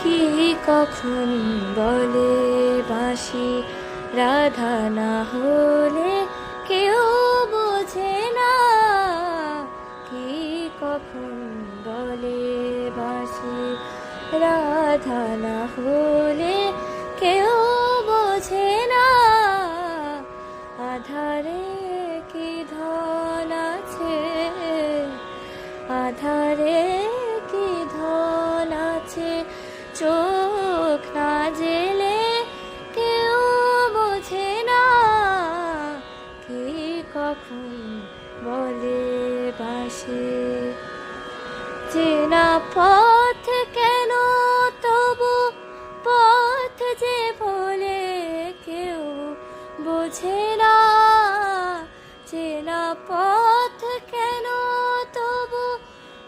কি কখন বলে বাঁশি রাধা না হলে কেউ বোঝে না। কি কখন বলে বাঁশি রাধা না হলে কেউ বোঝে না। আধারে কি ধন আছে, আধারে কি ধন আছে, চোখ না জেলে কেউ বোঝে না। কি কখন বলে বাঁশি চেনা পথ কেন তবু পথ যে বলে কেউ বোঝে না। চেনা পথ কেন তবু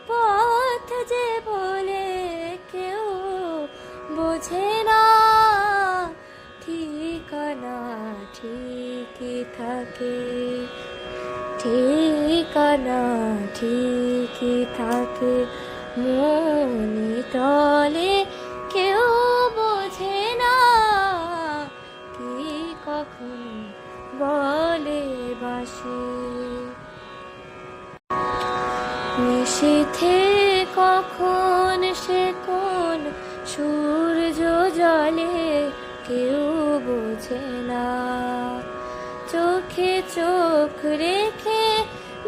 পথ যে বলে কেউ বোঝে না। ঠিকানা ঠিকই থাকে, ঠিকানা ঠিকই থাকে, মনি তলে কেউ বোঝে না। কি কখন বলে বাঁশি নিশীথে কখন সে কোন সূর্য জলে কেউ বোঝে না। চোখে চোখ রেখে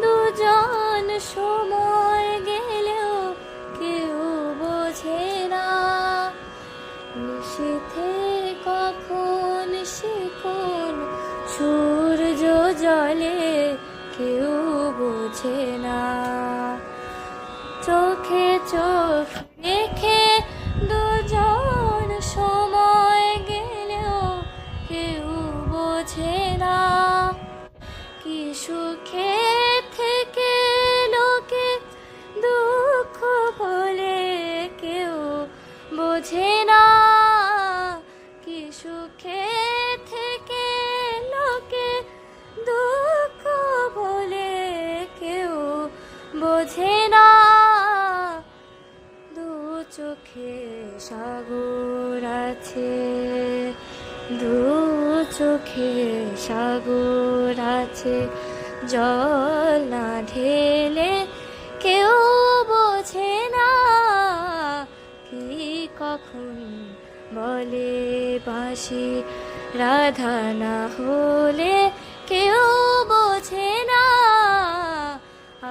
দুজন সময় গেলেও কেউ বোঝে না। নিশীথে কখন সে কোন সূর্য জলে কেউ বোঝে না। চোখে চোখ রেখে দুজন সময় গেলেও কেউ বোঝে না। কি সুখে থেকে লোকে দুঃখ বলে কেউ বোঝে না। কি সুখে থেকে লোকে দুঃখ বলে কেউ বোঝে না। দু চোখে সাগর আছে, দু চোখে সাগর আছে, জল না ঢেলে কেউ বোঝে না। কি কখন বলে বাঁশি রাধা না হলে কেউ বোঝে না।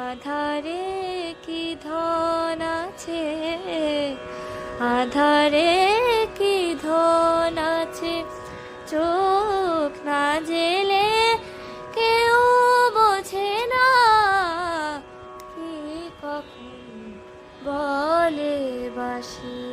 আধারে কি ধন আছে, আধারে কি ধন আছে, চোখ না জেলে কেউ বোঝে না। কি কখন বলে বাঁশি।